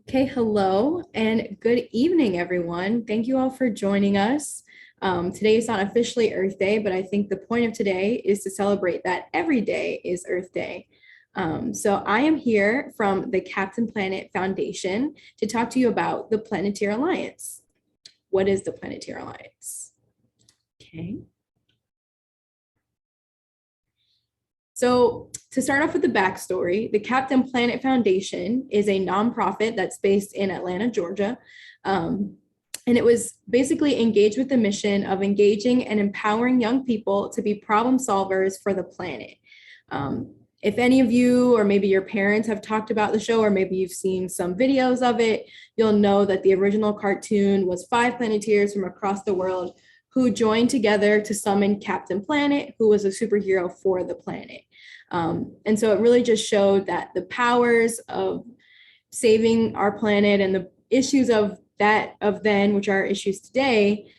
Okay, hello and good evening, everyone. Thank you all for joining us. Today is not officially Earth Day, but I think the point of today is to celebrate that every day is Earth Day. So I am here from the Captain Planet Foundation to talk to you about the Planetary Alliance. What is the Planetary Alliance? Okay. So, to start off with the backstory, the Captain Planet Foundation is a nonprofit that's based in Atlanta, Georgia. And it was basically engaged with the mission of engaging and empowering young people to be problem solvers for the planet. If any of you or maybe your parents have talked about the show, or maybe you've seen some videos of it, you'll know that the original cartoon was 5 Planeteers from across the world who joined together to summon Captain Planet, who was a superhero for the planet. And so it really just showed that the powers of saving our planet and the issues of then, which are issues today,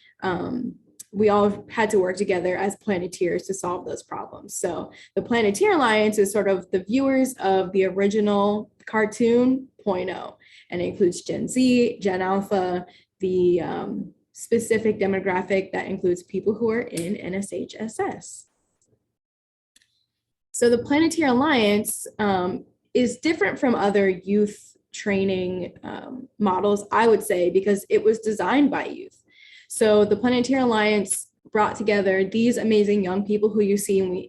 we all had to work together as Planeteers to solve those problems. So the Planetary Alliance is sort of the viewers of the original cartoon 0.0, and it includes Gen Z, Gen Alpha, the specific demographic that includes people who are in NSHSS. So the Planetary Alliance is different from other youth training models, I would say, because it was designed by youth. So the Planetary Alliance brought together these amazing young people who you see, and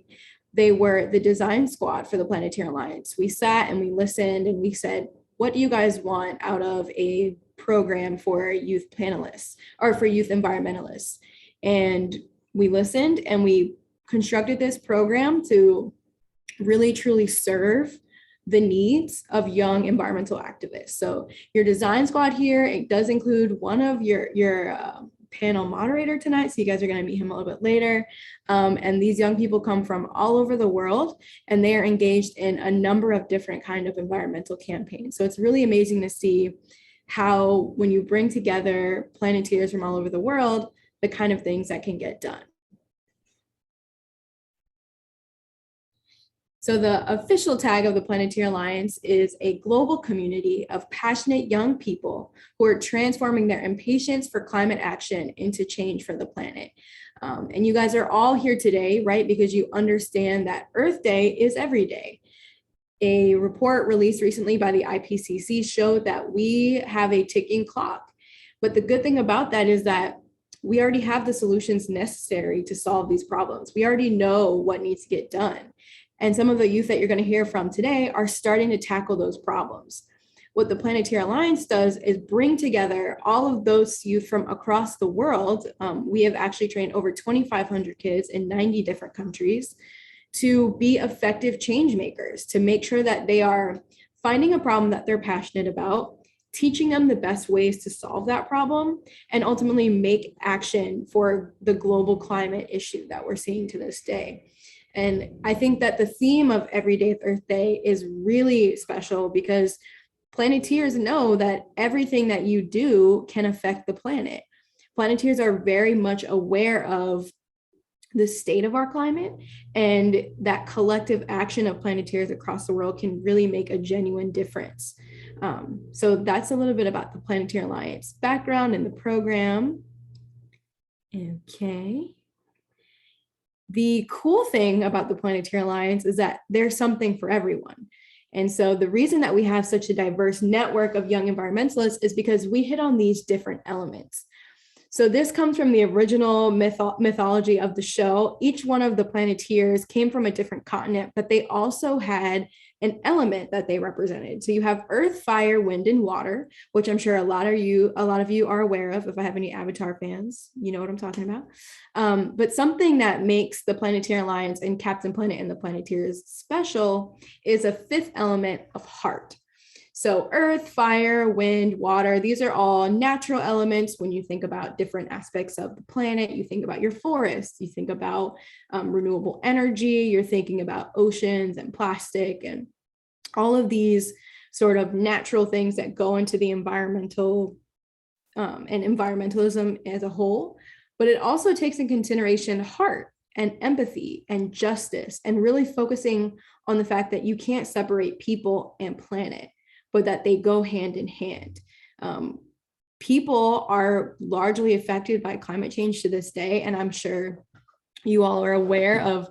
they were the design squad for the Planetary Alliance. We sat and we listened and we said, what do you guys want out of a program for youth panelists or for youth environmentalists? And we listened and we constructed this program to really truly serve the needs of young environmental activists. So your design squad here, it does include one of your panel moderator tonight. So you guys are going to meet him a little bit later. And these young people come from all over the world, and they are engaged in a number of different kind of environmental campaigns. So it's really amazing to see how when you bring together Planeteers from all over the world, the kind of things that can get done. So the official tag of the Planetary Alliance is a global community of passionate young people who are transforming their impatience for climate action into change for the planet. And you guys are all here today, right? Because you understand that Earth Day is every day. A report released recently by the IPCC showed that we have a ticking clock. But the good thing about that is that we already have the solutions necessary to solve these problems. We already know what needs to get done. And some of the youth that you're going to hear from today are starting to tackle those problems. What the Planetary Alliance does is bring together all of those youth from across the world. We have actually trained over 2,500 kids in 90 different countries to be effective change makers, to make sure that they are finding a problem that they're passionate about, teaching them the best ways to solve that problem, and ultimately make action for the global climate issue that we're seeing to this day. And I think that the theme of Everyday Earth Day is really special because Planeteers know that everything that you do can affect the planet. Planeteers are very much aware of the state of our climate, and that collective action of Planeteers across the world can really make a genuine difference. So that's a little bit about the Planetary Alliance background and the program. Okay. The cool thing about the Planetary Alliance is that there's something for everyone. And so the reason that we have such a diverse network of young environmentalists is because we hit on these different elements. So this comes from the original mythology of the show. Each one of the Planeteers came from a different continent, but they also had an element that they represented. So you have earth, fire, wind, and water, which I'm sure a lot of you are aware of. If I have any Avatar fans, you know what I'm talking about. But something that makes the Planetary Alliance and Captain Planet and the Planeteers special is a fifth element of heart. So earth, fire, wind, water, these are all natural elements. When you think about different aspects of the planet, you think about your forests, you think about renewable energy, you're thinking about oceans and plastic and all of these sort of natural things that go into the environmental and environmentalism as a whole. But it also takes in consideration heart and empathy and justice, and really focusing on the fact that you can't separate people and planet. but that they go hand in hand. People are largely affected by climate change to this day, and I'm sure you all are aware of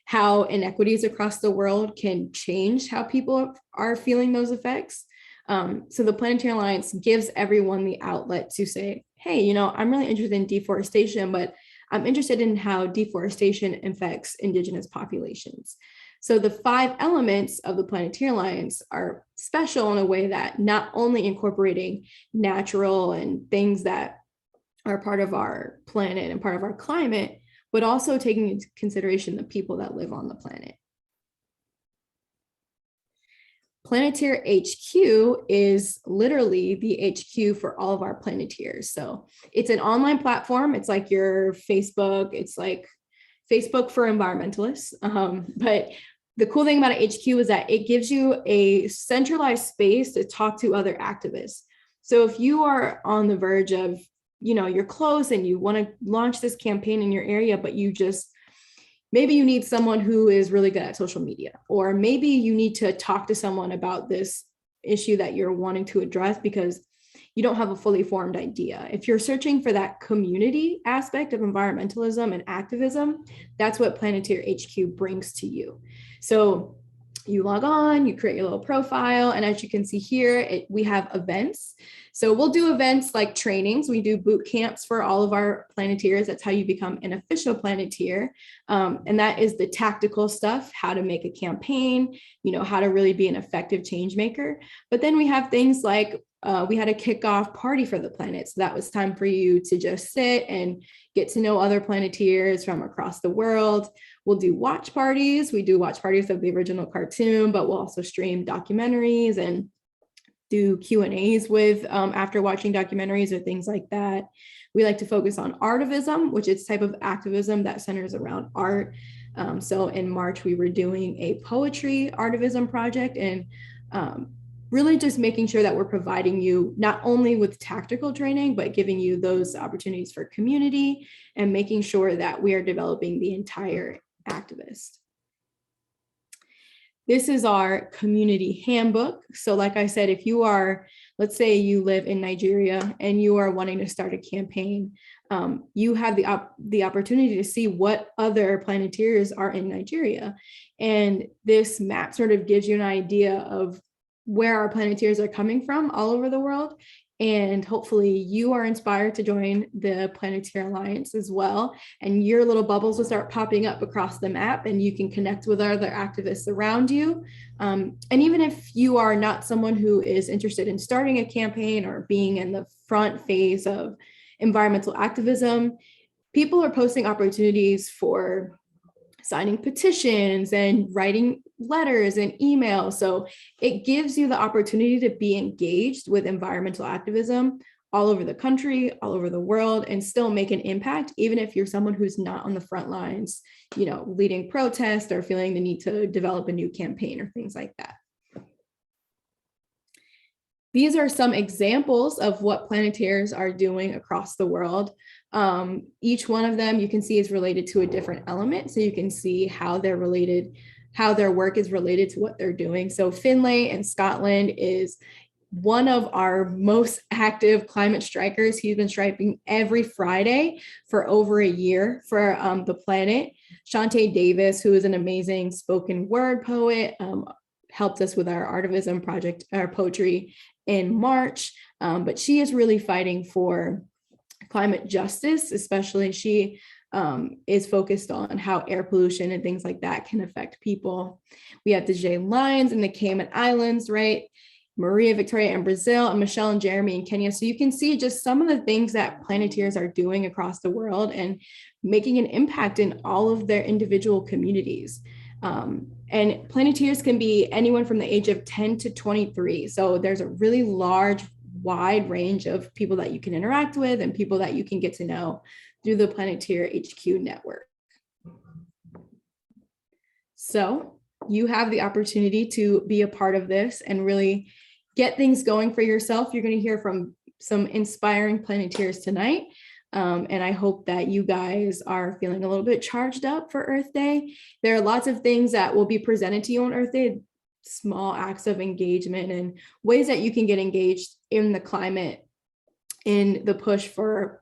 how inequities across the world can change how people are feeling those effects. So the Planetary Alliance gives everyone the outlet to say, hey, you know, I'm really interested in deforestation, but I'm interested in how deforestation affects Indigenous populations. So the 5 elements of the Planetary Alliance are special in a way that not only incorporating natural and things that are part of our planet and part of our climate, but also taking into consideration the people that live on the planet. Planeteer HQ is literally the HQ for all of our Planeteers. So it's an online platform. It's like your Facebook. It's like Facebook for environmentalists. But the cool thing about HQ is that it gives you a centralized space to talk to other activists. So if you are on the verge of, you know, you're close and you want to launch this campaign in your area, but you just, maybe you need someone who is really good at social media, or maybe you need to talk to someone about this issue that you're wanting to address because you don't have a fully formed idea. If you're searching for that community aspect of environmentalism and activism, that's what Planeteer HQ brings to you. So you log on, you create your little profile, and as you can see here, we have events. So we'll do events like trainings. We do boot camps for all of our Planeteers. That's how you become an official Planeteer. And that is the tactical stuff, how to make a campaign, you know, how to really be an effective change maker. But then we have things like we had a kickoff party for the planet. So that was time for you to just sit and get to know other Planeteers from across the world. We'll do watch parties. We do watch parties of the original cartoon, but we'll also stream documentaries and do Q&As with after watching documentaries or things like that. We like to focus on artivism, which is a type of activism that centers around art. So in March, we were doing a poetry artivism project, and really just making sure that we're providing you not only with tactical training, but giving you those opportunities for community and making sure that we are developing the entire activist. This is our community handbook. So like I said, if you are, let's say you live in Nigeria and you are wanting to start a campaign, you have the opportunity to see what other Planeteers are in Nigeria. And this map sort of gives you an idea of where our Planeteers are coming from all over the world. And hopefully you are inspired to join the Planetary Alliance as well. And your little bubbles will start popping up across the map, and you can connect with other activists around you. And even if you are not someone who is interested in starting a campaign or being in the front phase of environmental activism, people are posting opportunities for signing petitions and writing letters and emails. So it gives you the opportunity to be engaged with environmental activism all over the country, all over the world, and still make an impact, even if you're someone who's not on the front lines, you know, leading protests or feeling the need to develop a new campaign or things like that. These are some examples of what Planeteers are doing across the world. Each one of them you can see is related to a different element. So you can see how they're related, how their work is related to what they're doing. So Finlay in Scotland is one of our most active climate strikers. He's been striking every Friday for over a year for the planet. Shantae Davis, who is an amazing spoken word poet, helped us with our artivism project, our poetry in March, but she is really fighting for climate justice, especially she is focused on how air pollution and things like that can affect people. We have the Jay Lyons in the Cayman Islands, right? Maria Victoria in Brazil, and Michelle and Jeremy in Kenya. So you can see just some of the things that Planeteers are doing across the world and making an impact in all of their individual communities. And Planeteers can be anyone from the age of 10 to 23. So there's a really large, wide range of people that you can interact with and people that you can get to know through the Planeteer HQ network. So you have the opportunity to be a part of this and really get things going for yourself. You're going to hear from some inspiring Planeteers tonight. And I hope that you guys are feeling a little bit charged up for Earth Day. There are lots of things that will be presented to you on Earth Day. small acts of engagement and ways that you can get engaged in the climate, in the push for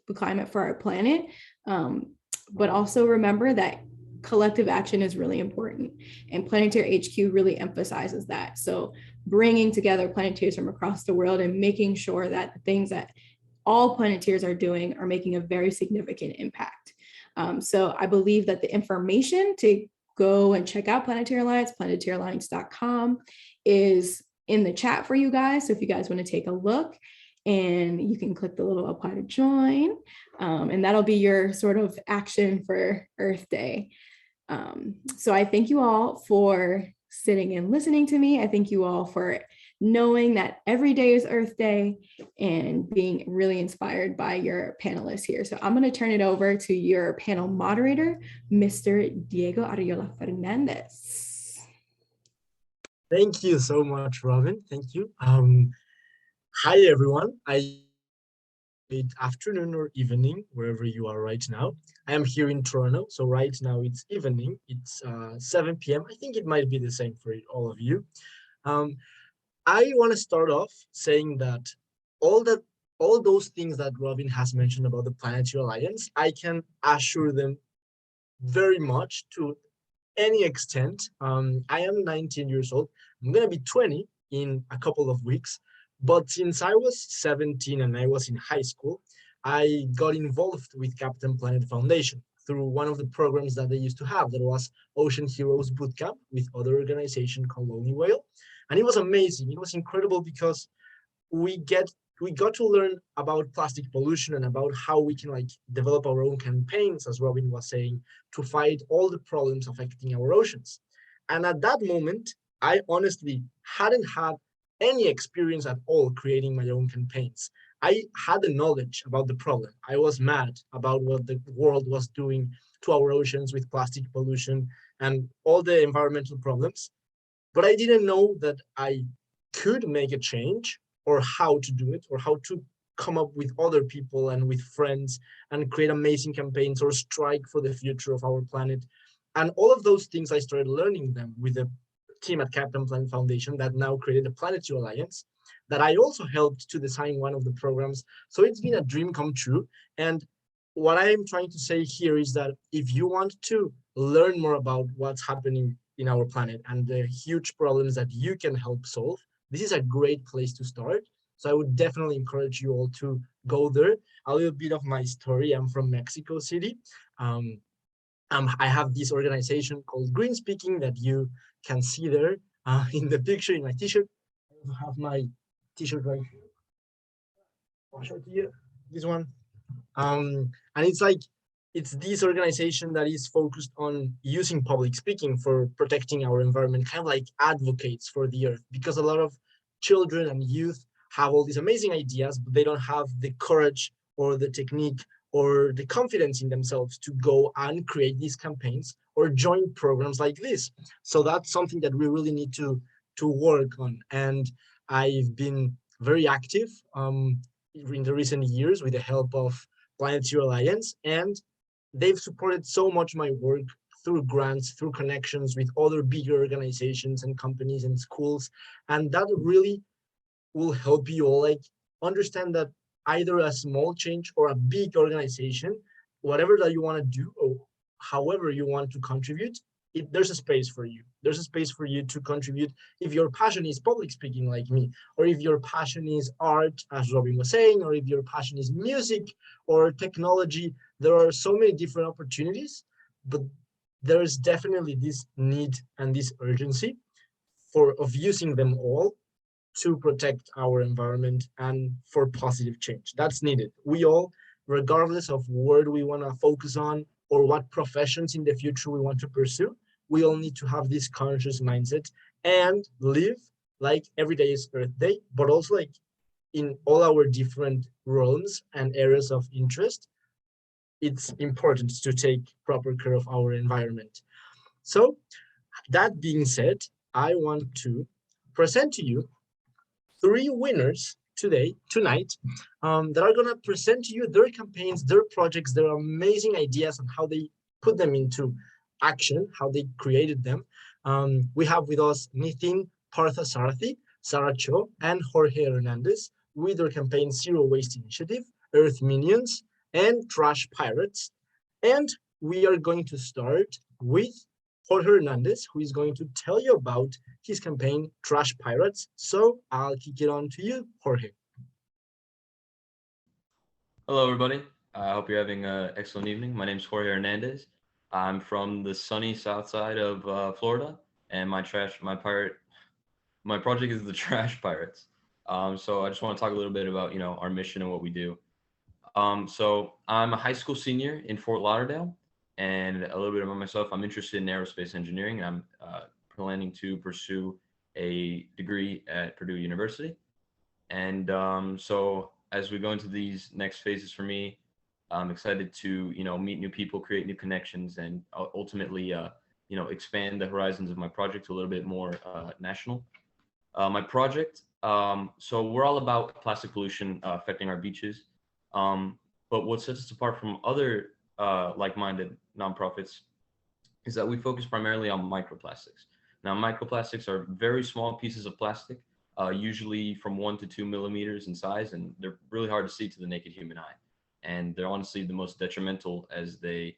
the climate for our planet. But also remember that collective action is really important, and Planetary HQ really emphasizes that. So bringing together Planeteers from across the world and making sure that the things that all Planeteers are doing are making a very significant impact. So I believe that the information to go and check out Planetary Alliance, planetaryalliance.com, is in the chat for you guys. So if you guys want to take a look, and you can click the little apply to join, and that'll be your sort of action for Earth Day. So I thank you all for sitting and listening to me. I thank you all for knowing that every day is Earth Day and being really inspired by your panelists here. So I'm going to turn it over to your panel moderator, Mr. Diego Arriola Fernandez. Thank you so much, Robin. Thank you. Hi, everyone. Good afternoon or evening, wherever you are right now. I am here in Toronto, so right now it's evening. It's 7 p.m. I think it might be the same for all of you. I want to start off saying that all those things that Robin has mentioned about the Planetary Alliance, I can assure them very much to any extent. I am 19 years old. I'm going to be 20 in a couple of weeks. But since I was 17 and I was in high school, I got involved with Captain Planet Foundation through one of the programs that they used to have. That was Ocean Heroes Bootcamp with other organization called Lonely Whale. And it was amazing. It was incredible because we got to learn about plastic pollution and about how we can develop our own campaigns, as Robin was saying, to fight all the problems affecting our oceans. And at that moment, I honestly hadn't had any experience at all creating my own campaigns. I had the knowledge about the problem. I was mad about what the world was doing to our oceans with plastic pollution and all the environmental problems. But I didn't know that I could make a change, or how to do it, or how to come up with other people and with friends and create amazing campaigns or strike for the future of our planet. And all of those things, I started learning them with the team at Captain Planet Foundation that now created the Planetary Alliance, that I also helped to design one of the programs. So it's been a dream come true. And what I'm trying to say here is that if you want to learn more about what's happening in our planet and the huge problems that you can help solve, this is a great place to start. So I would definitely encourage you all to go there. A little bit of my story. I'm from Mexico City. I have this organization called Green Speaking that you can see there in the picture in my t-shirt. I have my t-shirt right here. I'll show it to you. This one. And it's this organization that is focused on using public speaking for protecting our environment, kind of like advocates for the earth, because a lot of children and youth have all these amazing ideas, but they don't have the courage or the technique or the confidence in themselves to go and create these campaigns or join programs like this. So that's something that we really need to work on. And I've been very active in the recent years with the help of Planetary Alliance, and they've supported so much my work through grants, through connections with other bigger organizations and companies and schools. And that really will help you all understand that either a small change or a big organization, whatever that you want to do or however you want to contribute, there's a space for you. There's a space for you to contribute if your passion is public speaking like me, or if your passion is art, as Robin was saying, or if your passion is music or technology. There are so many different opportunities, but there's definitely this need and this urgency of using them all to protect our environment and for positive change. That's needed. We all, regardless of where we want to focus on or what professions in the future we want to pursue, we all need to have this conscious mindset and live like every day is Earth Day, but also in all our different realms and areas of interest. It's important to take proper care of our environment. So that being said, I want to present to you 3 winners tonight, that are going to present to you their campaigns, their projects, their amazing ideas, and how they put them into action, how they created them. We have with us Nitin Parthasarathi, Sarah Cho, and Jorge Hernandez with their campaign Zero Waste Initiative, Earth Minions, and Trash Pirates. And we are going to start with Jorge Hernandez, who is going to tell you about his campaign Trash Pirates. So I'll kick it on to you, Jorge. Hello, everybody. I hope you're having an excellent evening. My name is Jorge Hernandez. I'm from the sunny south side of Florida, and my project is the Trash Pirates. So I just want to talk a little bit about our mission and what we do. So I'm a high school senior in Fort Lauderdale, and a little bit about myself. I'm interested in aerospace engineering, and I'm planning to pursue a degree at Purdue University. And so as we go into these next phases for me, I'm excited to meet new people, create new connections, and ultimately expand the horizons of my project to a little bit more national. My project, so we're all about plastic pollution affecting our beaches. But what sets us apart from other like-minded nonprofits is that we focus primarily on microplastics. Now, microplastics are very small pieces of plastic, usually from 1 to 2 millimeters in size, and they're really hard to see to the naked human eye. And they're honestly the most detrimental as they,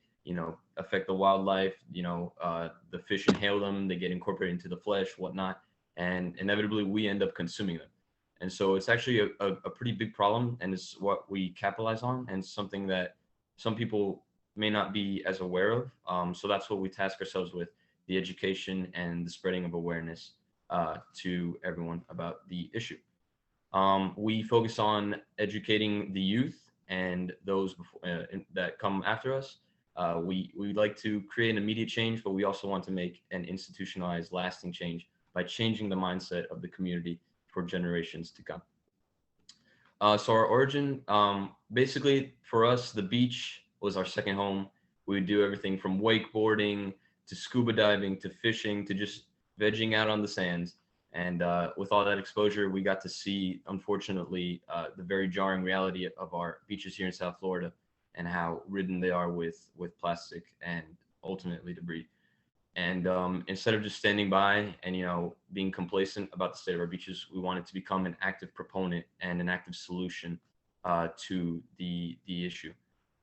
affect the wildlife. The fish inhale them, they get incorporated into the flesh, whatnot, and inevitably we end up consuming them. And so it's actually a pretty big problem, and it's what we capitalize on, and something that some people may not be as aware of. So that's what we task ourselves with, the education and the spreading of awareness to everyone about the issue. We focus on educating the youth and those that come after us. We like to create an immediate change, but we also want to make an institutionalized, lasting change by changing the mindset of the community for generations to come. So our origin, basically for us, the beach was our second home. We would do everything from wakeboarding to scuba diving to fishing to just vegging out on the sands. And with all that exposure, we got to see, unfortunately, the very jarring reality of our beaches here in South Florida and how ridden they are with plastic and ultimately debris. And instead of just standing by and being complacent about the state of our beaches, we wanted to become an active proponent and an active solution to the issue.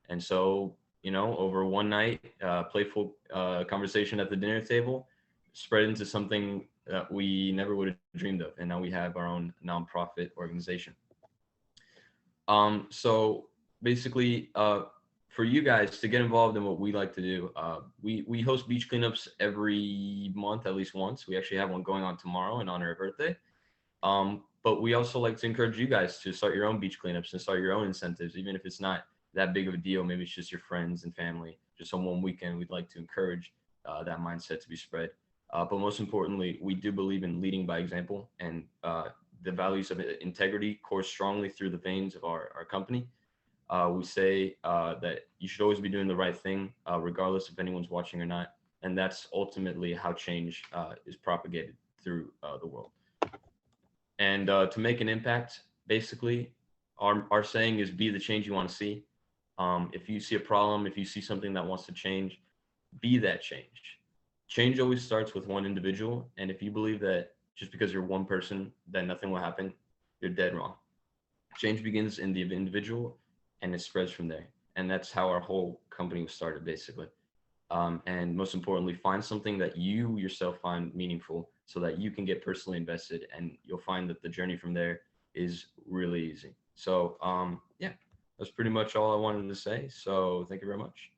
And so over one night, playful conversation at the dinner table spread into something that we never would have dreamed of, and now we have our own nonprofit organization. So basically, for you guys to get involved in what we like to do, we host beach cleanups every month, at least once. We actually have one going on tomorrow in honor of Earth Day. But we also like to encourage you guys to start your own beach cleanups and start your own incentives, even if it's not that big of a deal. Maybe it's just your friends and family, just on one weekend. We'd like to encourage that mindset to be spread. But most importantly, we do believe in leading by example, and the values of integrity course strongly through the veins of our company. We say that you should always be doing the right thing, regardless if anyone's watching or not. And that's ultimately how change is propagated through the world. And to make an impact, basically, our saying is be the change you want to see. If you see a problem, if you see something that wants to change, be that change. Change always starts with one individual. And if you believe that just because you're one person, that nothing will happen, you're dead wrong. Change begins in the individual and it spreads from there. And that's how our whole company was started, basically. And most importantly, find something that you yourself find meaningful so that you can get personally invested, and you'll find that the journey from there is really easy. So yeah, that's pretty much all I wanted to say. So thank you very much.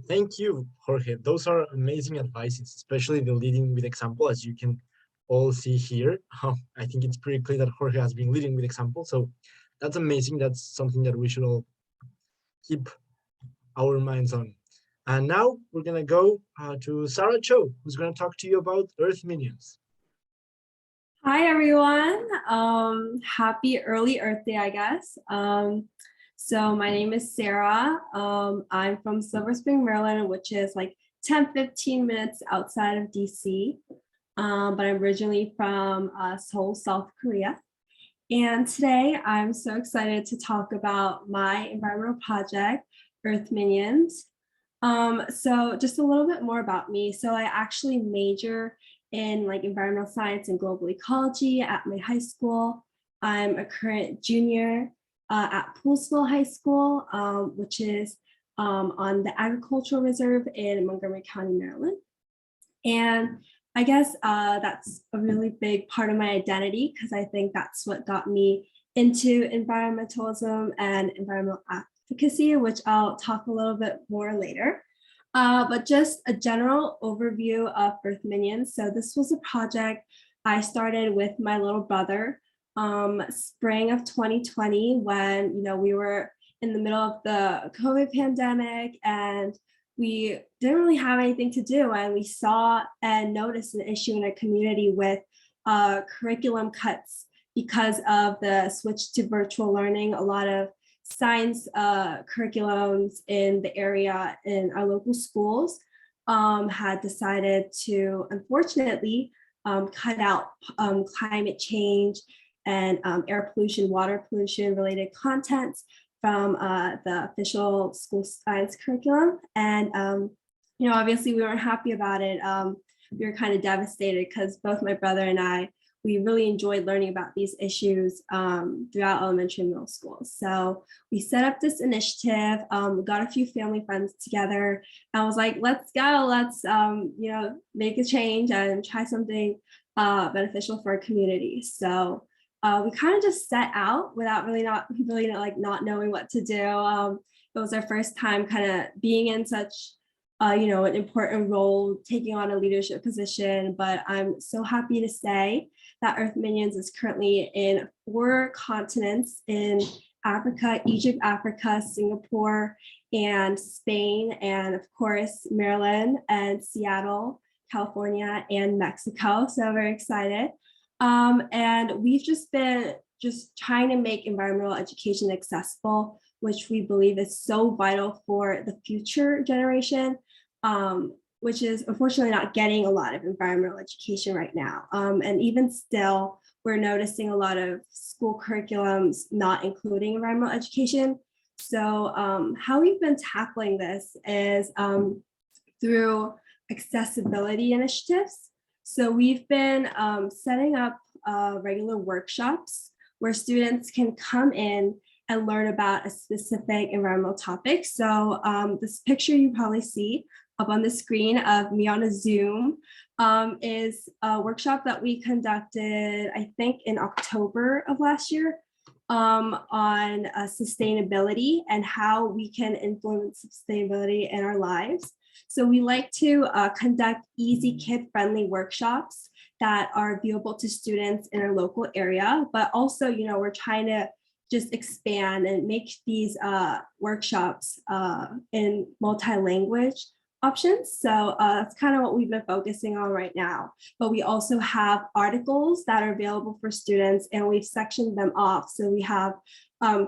Thank you, Jorge. Those are amazing advices, especially the leading with example, as you can all see here. I think it's pretty clear that Jorge has been leading with example. So that's amazing. That's something that we should all keep our minds on. And now we're going to go to Sarah Cho, who's going to talk to you about Earth Minions. Hi, everyone. Happy early Earth Day, I guess. So my name is Sarah. I'm from Silver Spring, Maryland, which is like 10-15 minutes outside of DC. But I'm originally from Seoul, South Korea. And today I'm so excited to talk about my environmental project, Earth Minions. So just a little bit more about me. So I actually major in like environmental science and global ecology at my high school. I'm a current junior at Poolsville High School, which is on the agricultural reserve in Montgomery County, Maryland. And I guess that's a really big part of my identity because I think that's what got me into environmentalism and environmental advocacy, which I'll talk a little bit more later. But just a general overview of Earth Minions. So this was a project I started with my little brother spring of 2020 when we were in the middle of the COVID pandemic and we didn't really have anything to do, and we saw and noticed an issue in our community with curriculum cuts because of the switch to virtual learning. A lot of science curriculums in the area in our local schools had decided to, unfortunately, cut out climate change and air pollution, water pollution related contents from the official school science curriculum. And, obviously we weren't happy about it. We were kind of devastated because both my brother and I, we really enjoyed learning about these issues throughout elementary and middle school. So we set up this initiative, got a few family friends together. And I was like, let's go, let's, make a change and try something beneficial for our community. So we kind of just set out without not knowing what to do. It was our first time kind of being in such, an important role, taking on a leadership position. But I'm so happy to say that Earth Minions is currently in 4 continents in Africa, Egypt, Africa, Singapore, and Spain, and of course, Maryland and Seattle, California, and Mexico. So very excited. And we've just been trying to make environmental education accessible, which we believe is so vital for the future generation, which is unfortunately not getting a lot of environmental education right now. And even still, we're noticing a lot of school curriculums not including environmental education. So how we've been tackling this is through accessibility initiatives. So we've been setting up regular workshops where students can come in and learn about a specific environmental topic. So this picture you probably see up on the screen of me on a Zoom is a workshop that we conducted, I think in October of last year on sustainability and how we can influence sustainability in our lives. So we like to conduct easy kid-friendly workshops that are viewable to students in our local area, but also, we're trying to just expand and make these workshops in multi-language options. So that's kind of what we've been focusing on right now. But we also have articles that are available for students and we've sectioned them off. So we have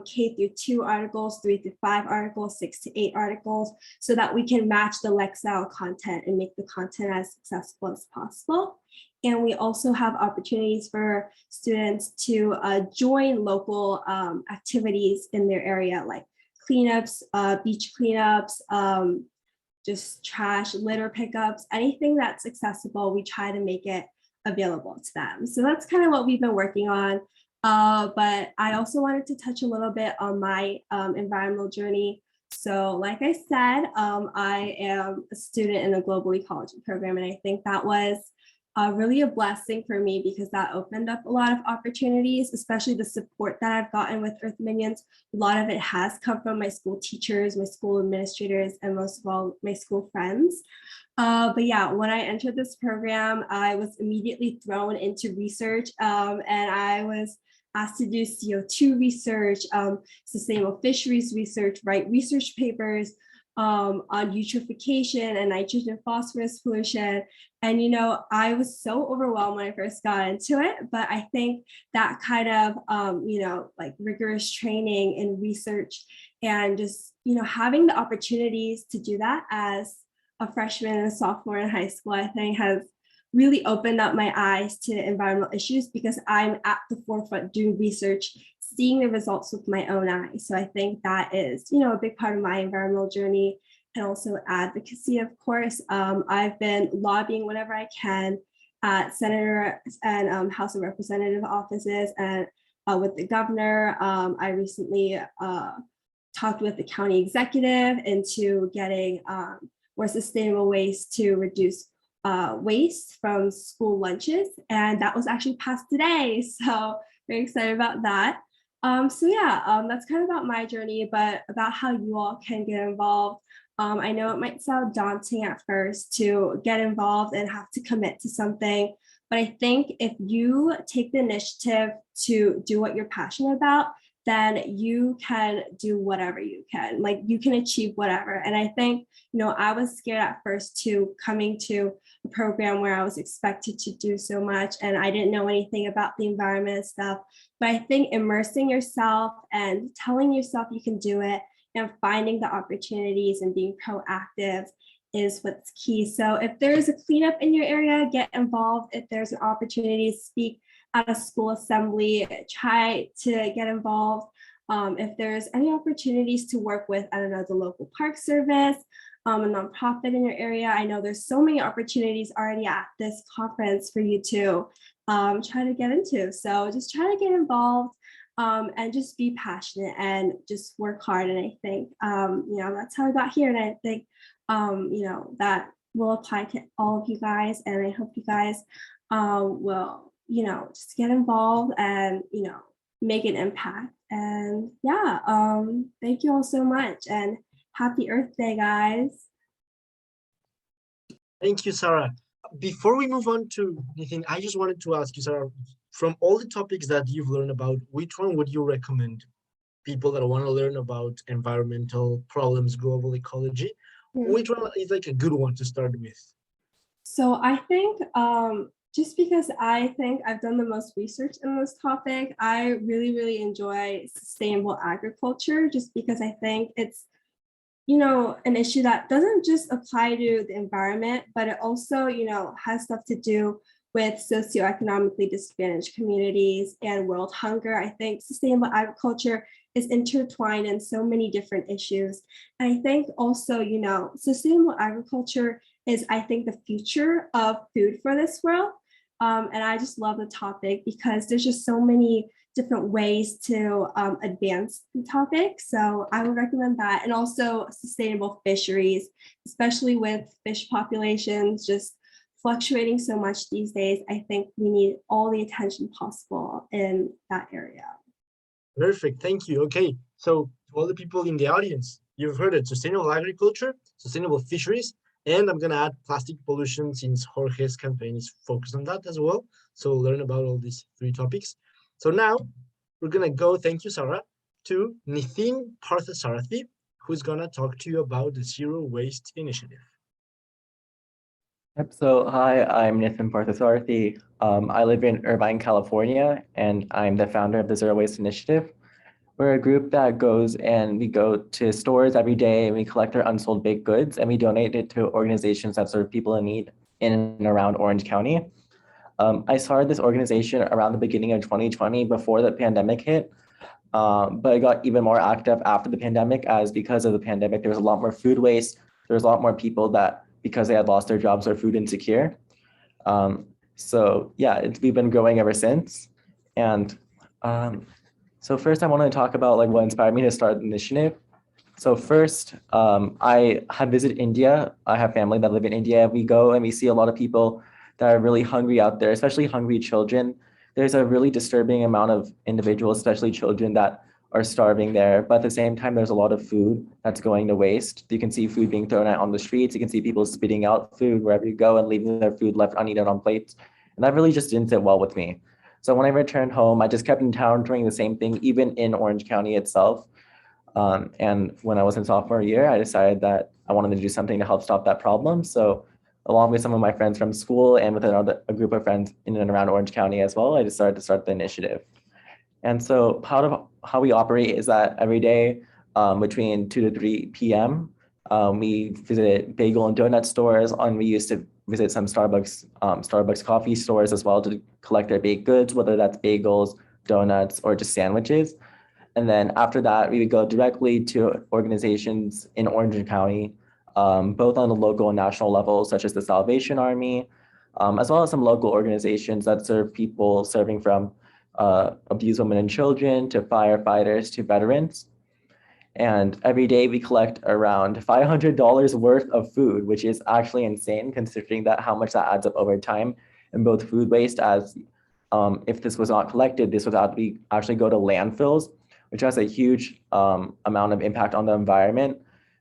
K through 2 articles, 3 through 5 articles, 6 to 8 articles, so that we can match the Lexile content and make the content as accessible as possible. And we also have opportunities for students to join local activities in their area, like cleanups, beach cleanups, just trash, litter pickups, anything that's accessible, we try to make it available to them. So that's kind of what we've been working on. But I also wanted to touch a little bit on my environmental journey. So like I said, I am a student in a global ecology program, and I think that was really a blessing for me because that opened up a lot of opportunities, especially the support that I've gotten with Earth Minions. A lot of it has come from my school teachers, my school administrators, and most of all, my school friends. But yeah, when I entered this program, I was immediately thrown into research and I was asked to do CO2 research, sustainable fisheries research, write research papers on eutrophication and nitrogen phosphorus pollution. And, I was so overwhelmed when I first got into it, but I think that kind of, like rigorous training in research and just, having the opportunities to do that as a freshman and a sophomore in high school, I think has really opened up my eyes to environmental issues because I'm at the forefront doing research, seeing the results with my own eyes. So I think that is, a big part of my environmental journey. and also advocacy, of course. I've been lobbying whenever I can at Senator and House of Representative offices and with the governor. I recently talked with the county executive into getting more sustainable ways to reduce waste from school lunches. And that was actually passed today. So very excited about that. So yeah, that's kind of about my journey, but about how you all can get involved. I know it might sound daunting at first to get involved and have to commit to something, but I think if you take the initiative to do what you're passionate about, then you can do whatever you can, like you can achieve whatever. And I think, I was scared at first to coming to a program where I was expected to do so much and I didn't know anything about the environment and stuff. But I think immersing yourself and telling yourself you can do it and finding the opportunities and being proactive is what's key. So if there's a cleanup in your area, get involved. If there's an opportunity to speak at a school assembly, try to get involved. If there's any opportunities to work with, I don't know, the local park service, a nonprofit in your area. I know there's so many opportunities already at this conference for you to try to get into. So just try to get involved and just be passionate and just work hard. And I think, that's how I got here. And I think, that will apply to all of you guys. And I hope you guys will, just get involved and, make an impact. And yeah, thank you all so much. And happy Earth Day, guys. Thank you, Sarah. Before we move on to anything, I just wanted to ask you, Sarah, from all the topics that you've learned about, which one would you recommend people that want to learn about environmental problems, global ecology? Which one is like a good one to start with? So I think just because I think I've done the most research in this topic, I really, really enjoy sustainable agriculture, just because I think it's, an issue that doesn't just apply to the environment, but it also, has stuff to do with socioeconomically disadvantaged communities and world hunger. I think sustainable agriculture is intertwined in so many different issues. And I think also, sustainable agriculture is, I think, the future of food for this world. And I just love the topic because there's just so many different ways to advance the topic. So I would recommend that. And also sustainable fisheries, especially with fish populations just fluctuating so much these days. I think we need all the attention possible in that area. Perfect, thank you. Okay, so to all the people in the audience, you've heard it: sustainable agriculture, sustainable fisheries, and I'm gonna add plastic pollution since Jorge's campaign is focused on that as well. So learn about all these three topics. So now we're gonna go, thank you, Sarah, to Nithin Parthasarathi, who's gonna talk to you about the Zero Waste Initiative. Yep. So hi, I'm Nithin Parthasarathi. I live in Irvine, California, and I'm the founder of the Zero Waste Initiative. We're a group that goes and we go to stores every day and we collect our unsold baked goods and we donate it to organizations that serve people in need in and around Orange County. I started this organization around the beginning of 2020 before the pandemic hit, but it got even more active after the pandemic, as because of the pandemic, there was a lot more food waste. There was a lot more people that, because they had lost their jobs, are food insecure. So yeah, we've been growing ever since. And so first I want to talk about what inspired me to start the initiative. So first, I have visited India. I have family that live in India. We go and we see a lot of people that are really hungry out there, especially hungry children. There's a really disturbing amount of individuals, especially children, that are starving there. But at the same time, there's a lot of food that's going to waste. You can see food being thrown out on the streets. You can see people spitting out food wherever you go and leaving their food left uneaten on plates. And that really just didn't sit well with me. So when I returned home, I just kept encountering the same thing, even in Orange County itself. And when I was in sophomore year, I decided that I wanted to do something to help stop that problem. So along with some of my friends from school and with a group of friends in and around Orange County as well, I decided to start the initiative. And so how we operate is that every day between 2 to 3 p.m., we visit bagel and donut stores, and we used to visit some Starbucks coffee stores as well to collect their baked goods, whether that's bagels, donuts, or just sandwiches. And then after that, we would go directly to organizations in Orange County both on the local and national level, such as the Salvation Army, as well as some local organizations that serve people serving from abused women and children to firefighters to veterans. And every day we collect around $500 worth of food, which is actually insane considering that how much that adds up over time, and both food waste as if this was not collected, this would actually go to landfills, which has a huge amount of impact on the environment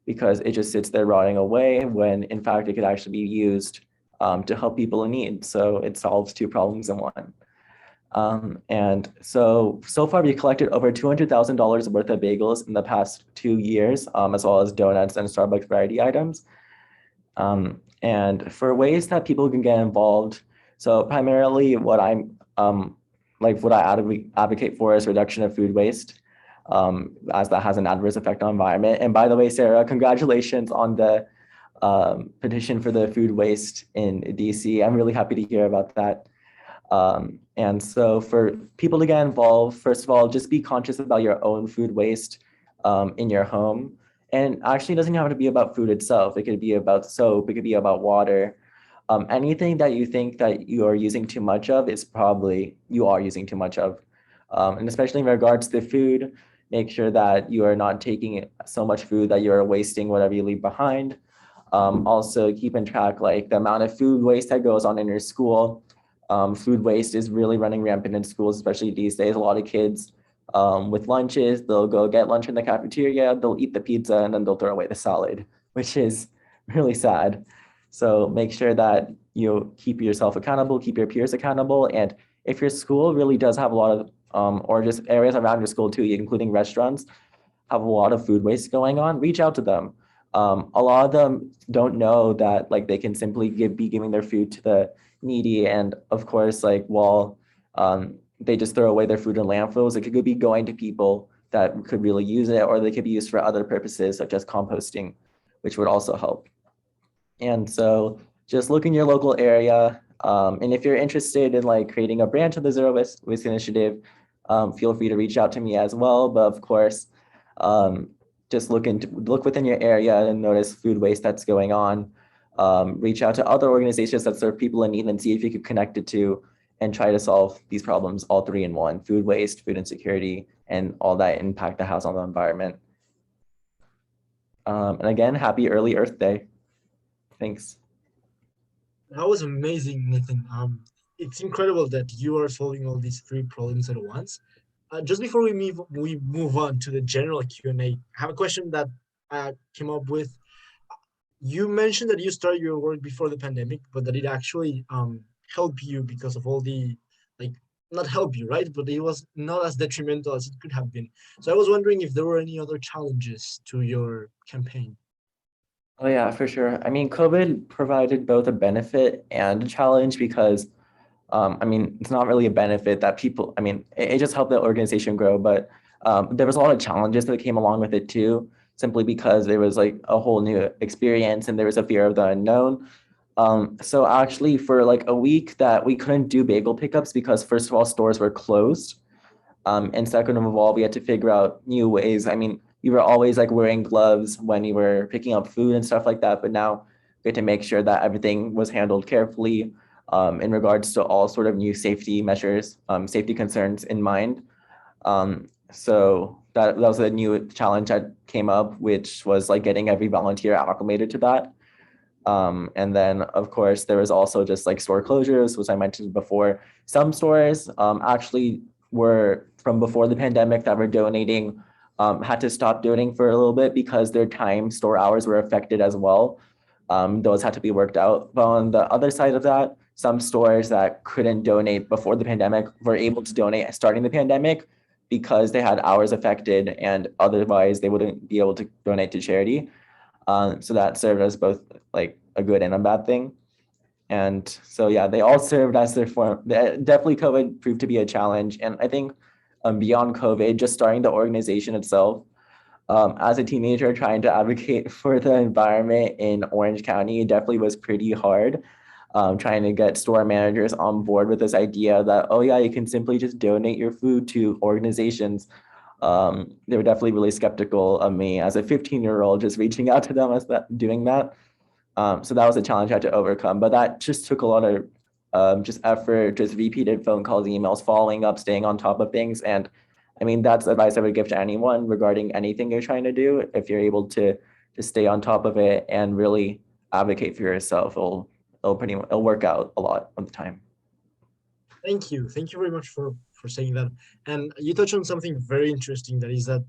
because it just sits there rotting away when in fact it could actually be used to help people in need. So it solves two problems in one. And so far we collected over $200,000 worth of bagels in the past 2 years, as well as donuts and Starbucks variety items. And for ways that people can get involved, so primarily what I'm what I advocate for is reduction of food waste, as that has an adverse effect on the environment. And by the way, Sarah, congratulations on the petition for the food waste in DC. I'm really happy to hear about that. And so for people to get involved, first of all, just be conscious about your own food waste in your home. And actually it doesn't have to be about food itself. It could be about soap, it could be about water. Anything that you think that you are using too much of is probably you are using too much of. And especially in regards to food, make sure that you are not taking so much food that you're wasting whatever you leave behind. Also keep in track like the amount of food waste that goes on in your school. Food waste is really running rampant in schools, especially these days. A lot of kids with lunches, they'll go get lunch in the cafeteria, they'll eat the pizza, and then they'll throw away the salad, which is really sad. So make sure that you keep yourself accountable, keep your peers accountable. And if your school really does have a lot of, or just areas around your school too, including restaurants, have a lot of food waste going on, reach out to them. A lot of them don't know that like they can simply be giving their food to the needy, and of course like while they just throw away their food in landfills, it could be going to people that could really use it, or they could be used for other purposes such as composting, which would also help. And so just look in your local area, and if you're interested in like creating a branch of the Zero Waste Initiative, feel free to reach out to me as well. But of course, just look within your area and notice food waste that's going on. Reach out to other organizations that serve people in need and see if you could connect it to and try to solve these problems, all three in one: food waste, food insecurity, and all that impact that has on the environment. And again, happy early Earth Day. Thanks. That was amazing, Nathan. It's incredible that you are solving all these three problems at once. Just before we move on to the general Q&A, I have a question that I came up with. You mentioned that you started your work before the pandemic, but that it actually helped you because of all the, like, not help you, right? But it was not as detrimental as it could have been. So I was wondering if there were any other challenges to your campaign. Oh yeah, for sure. I mean, COVID provided both a benefit and a challenge because, I mean, it's not really a benefit that people, I mean, it just helped the organization grow, but there was a lot of challenges that came along with it too, simply because there was like a whole new experience and there was a fear of the unknown. So actually for like a week that we couldn't do bagel pickups because first of all, stores were closed. And second of all, we had to figure out new ways. I mean, you were always like wearing gloves when you were picking up food and stuff like that, but now we had to make sure that everything was handled carefully in regards to all sort of new safety measures, safety concerns in mind. So that was a new challenge that came up, which was like getting every volunteer acclimated to that. And then of course, there was also just like store closures, which I mentioned before. Some stores actually were from before the pandemic that were donating, had to stop donating for a little bit because their store hours were affected as well. Those had to be worked out. But on the other side of that, some stores that couldn't donate before the pandemic were able to donate starting the pandemic because they had hours affected and otherwise they wouldn't be able to donate to charity. So that served as both like a good and a bad thing. And so, yeah, they all served as their form. Definitely COVID proved to be a challenge. And I think beyond COVID, just starting the organization itself, as a teenager trying to advocate for the environment in Orange County, it definitely was pretty hard. Trying to get store managers on board with this idea that, oh yeah, you can simply just donate your food to organizations. They were definitely really skeptical of me as a 15-year-old, just reaching out to them as doing that. So that was a challenge I had to overcome, but that just took a lot of just effort, just repeated phone calls, emails, following up, staying on top of things. And I mean, that's advice I would give to anyone regarding anything you're trying to do. If you're able to stay on top of it and really advocate for yourself, it'll work out a lot of the time. Thank you. Thank you very much for saying that. And you touched on something very interesting, that is that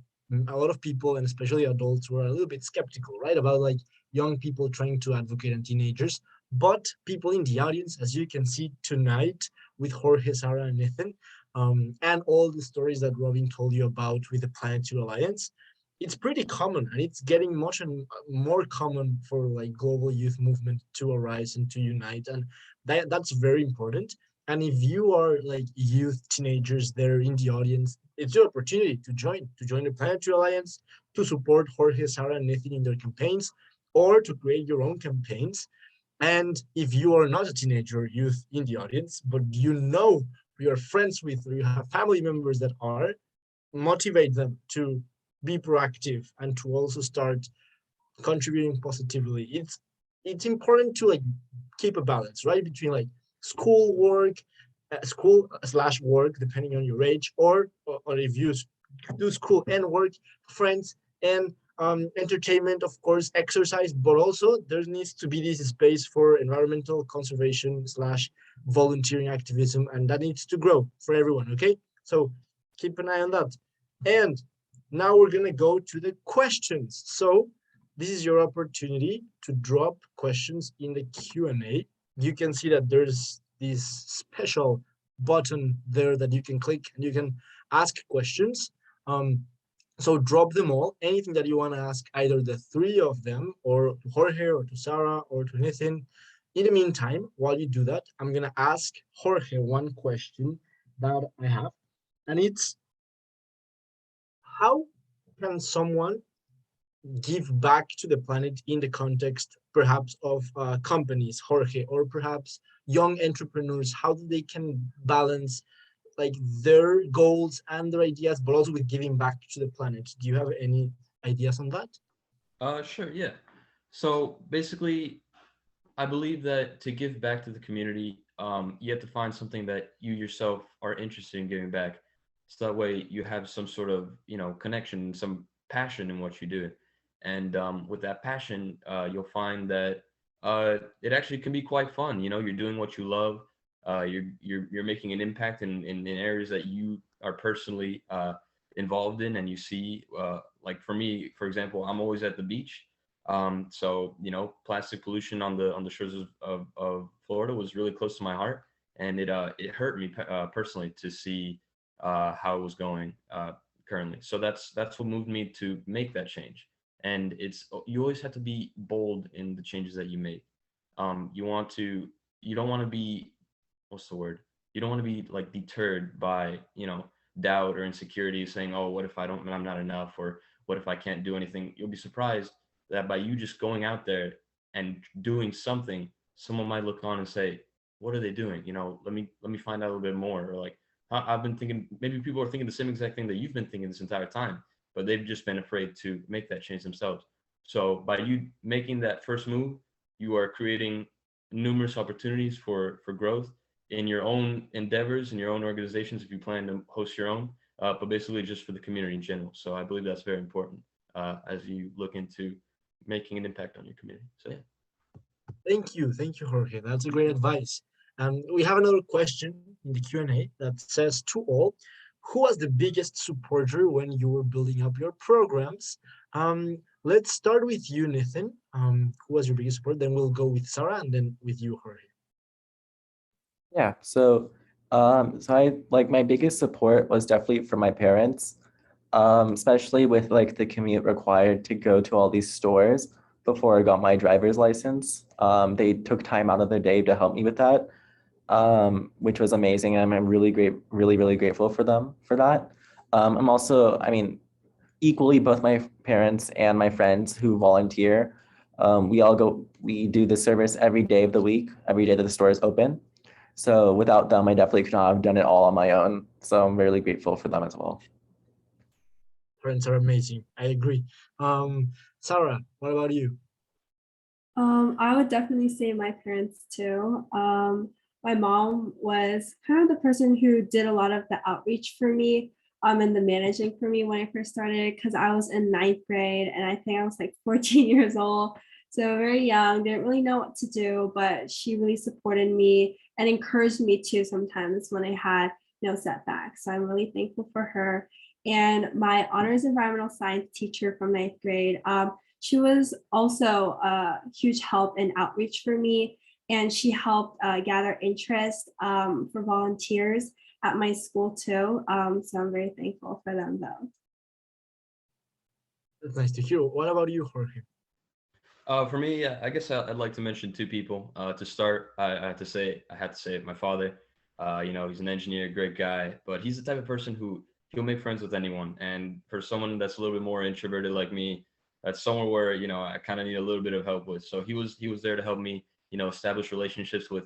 a lot of people, and especially adults, were a little bit skeptical, right? About like young people trying to advocate and teenagers. But people in the audience, as you can see tonight with Jorge, Sarah, and Nathan, and all the stories that Robin told you about with the Planetary Alliance, it's pretty common, and it's getting much and more common for like global youth movement to arise and to unite. And that's very important. And if you are like youth, teenagers there in the audience, it's your opportunity to join the Planetary Alliance, to support Jorge, Sarah, and Nathan in their campaigns, or to create your own campaigns. And if you are not a teenager or youth in the audience, but you know you are friends with, or you have family members that are, motivate them to be proactive and to also start contributing positively. It's important to like keep a balance, right, between like school work, school/work, depending on your age, or if you do school and work, friends, and entertainment, of course, exercise, but also there needs to be this space for environmental conservation/volunteering activism, and that needs to grow for everyone. Okay, so keep an eye on that. And now we're gonna go to the questions. So this is your opportunity to drop questions in the Q&A. You can see that there's this special button there that you can click and you can ask questions. So drop them all, anything that you want to ask, either the three of them, or to Jorge, or to Sarah, or to Nathan. In the meantime, while you do that, I'm going to ask Jorge one question that I have, and it's, how can someone give back to the planet in the context perhaps of companies, Jorge, or perhaps young entrepreneurs? How they can balance like their goals and their ideas, but also with giving back to the planet? Do you have any ideas on that? Sure, yeah. So basically, I believe that to give back to the community, you have to find something that you yourself are interested in giving back. So that way you have some sort of, connection, some passion in what you do. And with that passion, you'll find that it actually can be quite fun. You're doing what you love. You're making an impact in areas that you are personally involved in, and you see, like for me, for example, I'm always at the beach. So plastic pollution on the shores of Florida was really close to my heart, and it hurt me personally to see how it was going currently. So that's what moved me to make that change. And you always have to be bold in the changes that you make. You don't want to be, what's the word? You don't want to be like deterred by, doubt or insecurity, saying, oh, what if I'm not enough? Or what if I can't do anything? You'll be surprised that by you just going out there and doing something, someone might look on and say, what are they doing? Let me find out a little bit more. Or like, I've been thinking, maybe people are thinking the same exact thing that you've been thinking this entire time, but they've just been afraid to make that change themselves. So by you making that first move, you are creating numerous opportunities for growth in your own endeavors, in your own organizations, if you plan to host your own, but basically just for the community in general. So I believe that's very important as you look into making an impact on your community. So yeah. Thank you, Jorge. That's a great advice. We have another question in the Q&A that says, to all, who was the biggest supporter when you were building up your programs? Let's start with you, Nathan. Who was your biggest supporter? Then we'll go with Sarah, and then with you, Jorge. Yeah, so I like, my biggest support was definitely from my parents, especially with like the commute required to go to all these stores before I got my driver's license. They took time out of their day to help me with that, which was amazing. I'm really grateful for them for that. I'm also, equally, both my parents and my friends who volunteer, we do the service every day of the week, every day that the store is open. So without them, I definitely could not have done it all on my own. So I'm really grateful for them as well. Parents are amazing. I agree. Sarah, what about you? I would definitely say my parents too. My mom was kind of the person who did a lot of the outreach for me, and the managing for me when I first started, because I was in ninth grade and I think I was like 14 years old. So very young, didn't really know what to do, but she really supported me and encouraged me too sometimes when I had setbacks. So I'm really thankful for her. And my honors environmental science teacher from ninth grade, she was also a huge help in outreach for me, and she helped gather interest for volunteers at my school too. So I'm very thankful for them though. That's nice to hear. What about you, Jorge? For me, I guess I'd like to mention two people. To start, I have to say my father. He's an engineer, great guy, but he's the type of person who he'll make friends with anyone. And for someone that's a little bit more introverted like me, that's somewhere where I kind of need a little bit of help with. So he was there to help me, establish relationships with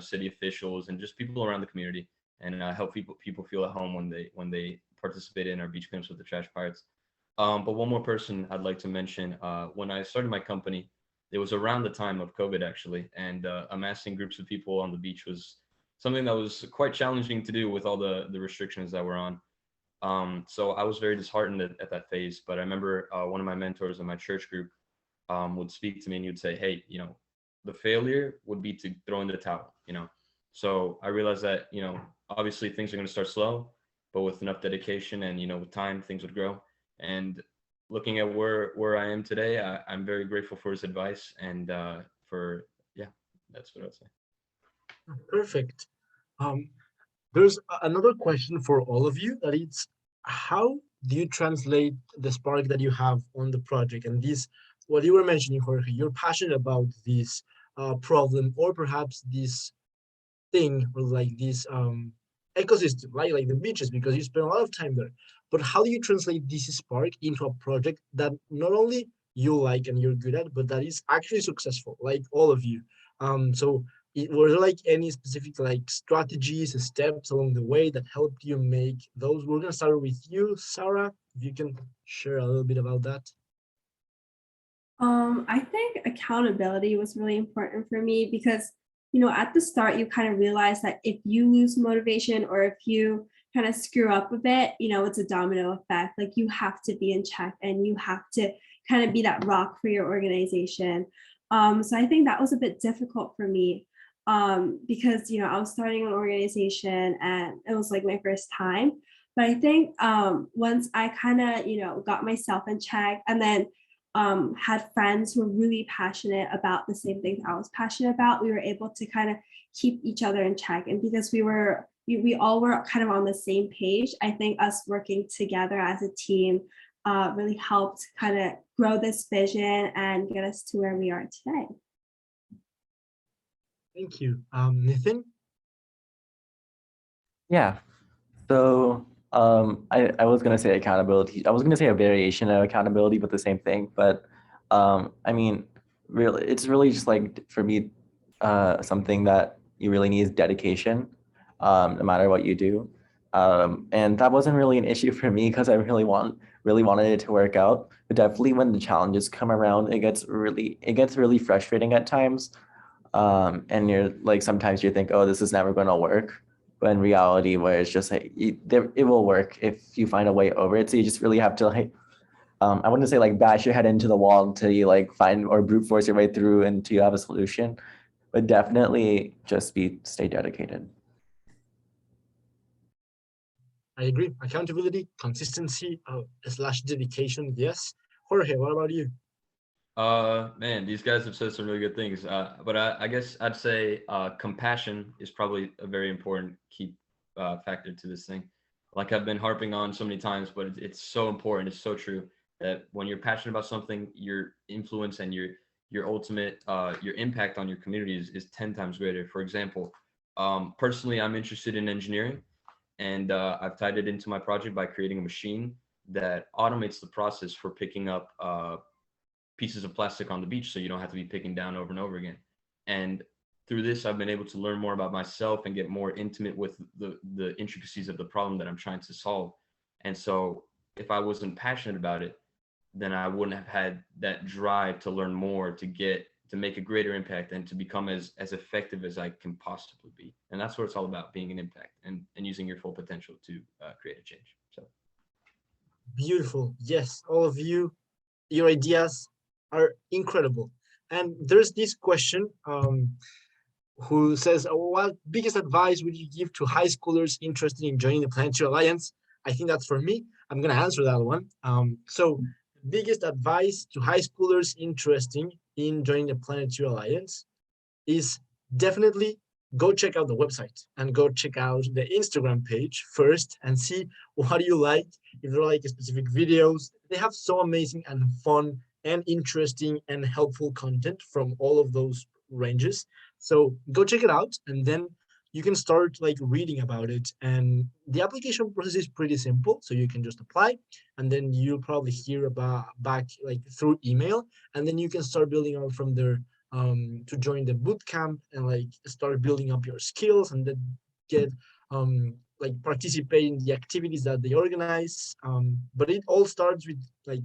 city officials and just people around the community, and help people feel at home when they participate in our beach cleanups with the Trash Pirates. But one more person I'd like to mention. When I started my company, it was around the time of COVID actually, and amassing groups of people on the beach was something that was quite challenging to do with all the restrictions that were on. So I was very disheartened at that phase. But I remember one of my mentors in my church group would speak to me and he would say, "Hey, the failure would be to throw in the towel." So I realized that obviously things are going to start slow, but with enough dedication and with time, things would grow. And looking at where I am today, I'm very grateful for his advice and yeah, that's what I'd say. Perfect. Um, there's another question for all of you that it's how do you translate the spark that you have on the project and this what you were mentioning, Jorge, you're passionate about this problem or perhaps this thing or like this ecosystem, right? Like the beaches, because you spend a lot of time there. But how do you translate this spark into a project that not only you like and you're good at, but that is actually successful, like all of you? Were there like any specific like strategies, steps along the way that helped you make those? We're gonna start with you, Sarah. If you can share a little bit about that. I think accountability was really important for me because, at the start, you kind of realize that if you lose motivation or if you kind of screw up a bit, it's a domino effect. Like you have to be in check and you have to kind of be that rock for your organization. So I think that was a bit difficult for me because, I was starting an organization and it was like my first time. But I think once I kind of, got myself in check and then had friends who were really passionate about the same things I was passionate about, we were able to kind of keep each other in check. And because we all were kind of on the same page, I think us working together as a team really helped kind of grow this vision and get us to where we are today. Thank you. Nathan? Yeah. So I was gonna say accountability. I was gonna say a variation of accountability, but the same thing. But I mean, really, it's really just like for me, something that you really need is dedication, no matter what you do. And that wasn't really an issue for me because I really wanted it to work out. But definitely when the challenges come around, it gets really frustrating at times. And you're like sometimes you think, oh, this is never going to work. But in reality, where it's just like it will work if you find a way over it. So you just really have to like I wouldn't say like bash your head into the wall until you like find or brute force your way through until you have a solution, but definitely just stay dedicated. I agree. Accountability, consistency, slash dedication. Yes. Jorge, what about you? Man, these guys have said some really good things. But I guess I'd say compassion is probably a very important key factor to this thing. Like I've been harping on so many times, but it's so important. It's so true that when you're passionate about something, your influence and your ultimate your impact on your community is 10 times greater. For example, personally, I'm interested in engineering, and I've tied it into my project by creating a machine that automates the process for picking up pieces of plastic on the beach so you don't have to be picking down over and over again. And through this, I've been able to learn more about myself and get more intimate with the intricacies of the problem that I'm trying to solve. And so if I wasn't passionate about it, then I wouldn't have had that drive to learn more, to make a greater impact, and to become as effective as I can possibly be. And that's what it's all about, being an impact and using your full potential to create a change. So Beautiful. Yes, all of you, your ideas are incredible. And there's this question who says, what biggest advice would you give to high schoolers interested in joining the Planetary Alliance? I think that's for me. I'm going to answer that one. So biggest advice to high schoolers interested in joining the Planetary Alliance is definitely go check out the website and go check out the Instagram page first and see what you like. If you like specific videos, they have so amazing and fun and interesting and helpful content from all of those ranges. So go check it out, and then you can start like reading about it. And the application process is pretty simple. So you can just apply, and then you'll probably hear about back like through email, and then you can start building on from there to join the boot camp and like start building up your skills, and then get like participate in the activities that they organize. But it all starts with like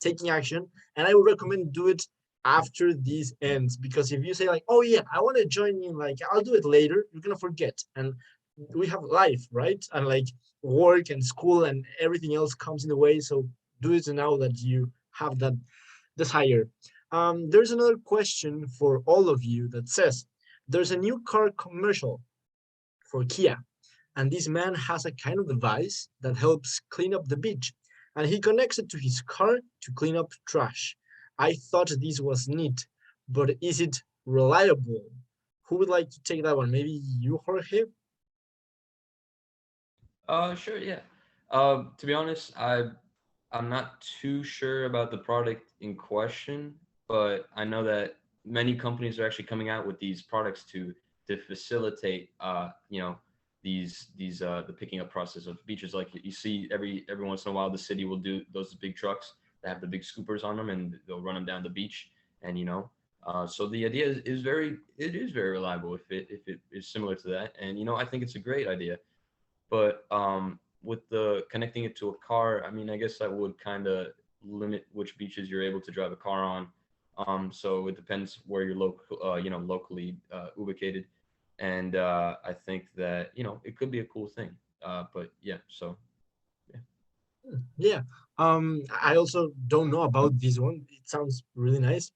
taking action, and I would recommend do it after this ends, because if you say like, oh yeah, I want to join in, like I'll do it later, you're gonna forget. And we have life, right? And like work and school and everything else comes in the way. So do it now that you have that desire. There's another question for all of you that says, there's a new car commercial for Kia, and this man has a kind of device that helps clean up the beach, and he connects it to his car to clean up trash. I thought this was neat, but is it reliable? Who would like to take that one? Maybe you, Jorge? sure, yeah. To be honest, I'm not too sure about the product in question, but I know that many companies are actually coming out with these products to facilitate these the picking up process of beaches. Like you see every once in a while, the city will do those big trucks that have the big scoopers on them, and they'll run them down the beach. And so the idea is very reliable if it is similar to that. And I think it's a great idea. But with the connecting it to a car, I mean, I guess that would kind of limit which beaches you're able to drive a car on. So it depends where you're locally ubicated. And I think that it could be a cool thing. But yeah, so yeah. Yeah. I also don't know about this one. It sounds really nice.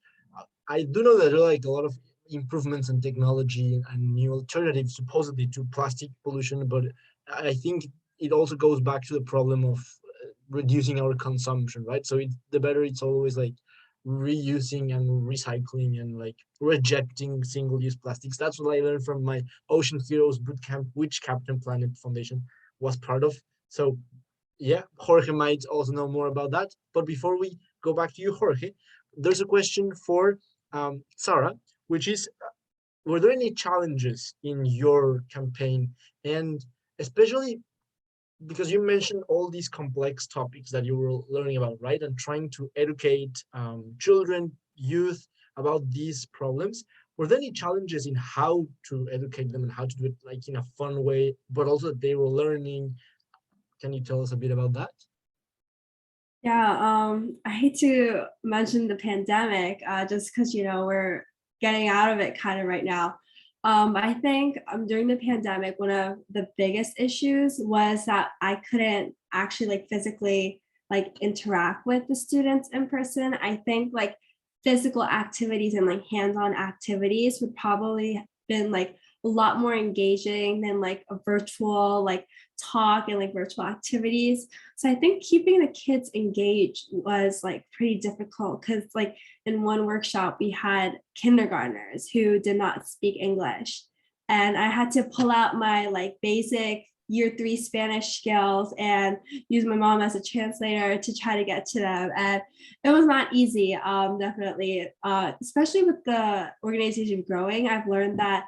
I do know that there are like a lot of improvements in technology and new alternatives supposedly to plastic pollution, but I think it also goes back to the problem of reducing our consumption, right? So the better it's always like reusing and recycling and like rejecting single-use plastics. That's what I learned from my Ocean Heroes bootcamp, which Captain Planet Foundation was part of. So yeah, Jorge might also know more about that. But before we go back to you, Jorge, there's a question for Sarah, which is, were there any challenges in your campaign? And especially because you mentioned all these complex topics that you were learning about, right? And trying to educate children, youth about these problems. Were there any challenges in how to educate them and how to do it like in a fun way, but also that they were learning? Can you tell us a bit about that? Yeah, I hate to mention the pandemic just because, we're getting out of it kind of right now. I think during the pandemic, one of the biggest issues was that I couldn't actually like physically like interact with the students in person. I think like physical activities and like hands-on activities would probably been like a lot more engaging than like a virtual like talk and like virtual activities. So I think keeping the kids engaged was like pretty difficult because like in one workshop we had kindergartners who did not speak English, and I had to pull out my like basic year 3 Spanish skills and use my mom as a translator to try to get to them. And it was not easy, definitely, especially with the organization growing. I've learned that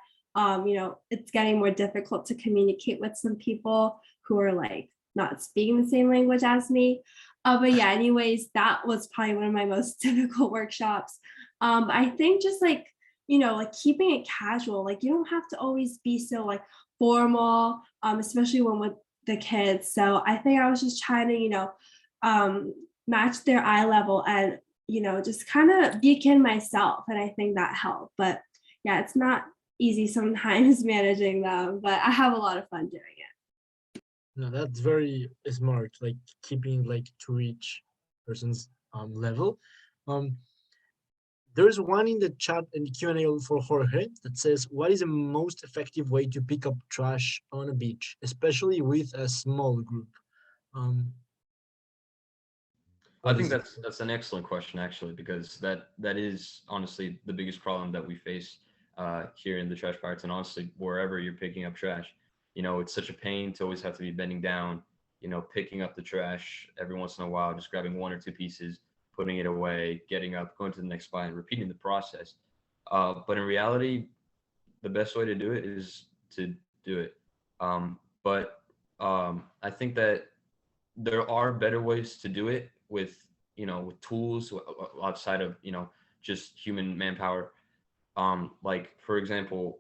it's getting more difficult to communicate with some people who are like not speaking the same language as me. But yeah, anyways, that was probably one of my most difficult workshops. I think just like, like keeping it casual, like you don't have to always be so like formal, especially when with the kids. So I think I was just trying to, match their eye level and, just kind of be akin myself. And I think that helped. But yeah, it's not easy sometimes managing them, but I have a lot of fun doing it. No, that's very smart, like keeping like to each person's level. Um, there's one in the chat in the Q&A for Jorge that says, what is the most effective way to pick up trash on a beach, especially with a small group? I think that's an excellent question, actually, because that is honestly the biggest problem that we face here in the trash pirates, and honestly wherever you're picking up trash. It's such a pain to always have to be bending down, picking up the trash every once in a while, just grabbing one or two pieces, putting it away, getting up, going to the next spot, and repeating the process. But in reality, the best way to do it is to do it. But I think that there are better ways to do it with with tools outside of just human manpower. Like for example,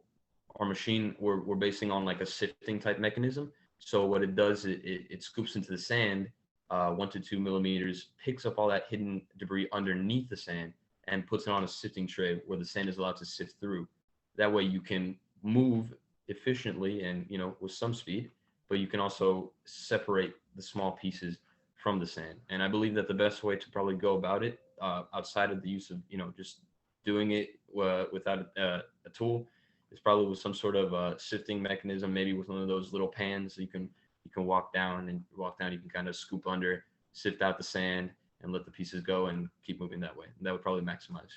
our machine we're basing on like a sifting type mechanism. So what it does, it scoops into the sand 1 to 2 millimeters, picks up all that hidden debris underneath the sand, and puts it on a sifting tray where the sand is allowed to sift through. That way you can move efficiently and with some speed, but you can also separate the small pieces from the sand. And I believe that the best way to probably go about it, outside of the use of just doing it without a tool, is probably with some sort of sifting mechanism, maybe with one of those little pans that you can walk down, and you can kind of scoop under, sift out the sand, and let the pieces go and keep moving that way. And that would probably maximize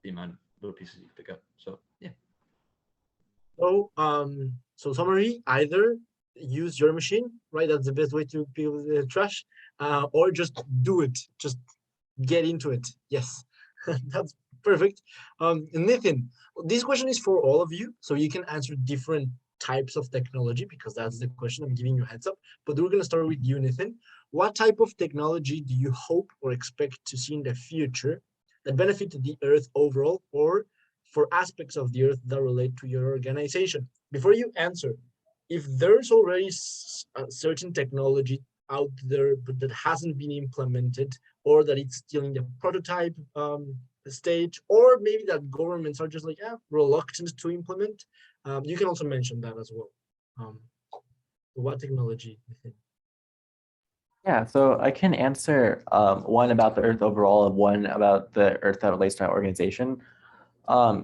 the amount of little pieces you pick up. So yeah. So summary, either use your machine, right? That's the best way to pick up the trash, or just do it. Just get into it. Yes, that's perfect. Nathan, this question is for all of you, so you can answer different types of technology because that's the question. I'm giving you a heads up, but we're gonna start with you, Nathan. What type of technology do you hope or expect to see in the future that benefit the Earth overall, or for aspects of the Earth that relate to your organization? Before you answer, if there's already a certain technology out there but that hasn't been implemented, or that it's still in the prototype stage, or maybe that governments are just like reluctant to implement, you can also mention that as well. What technology you think? Yeah, so I can answer one about the Earth overall and one about the Earth that relates to our organization.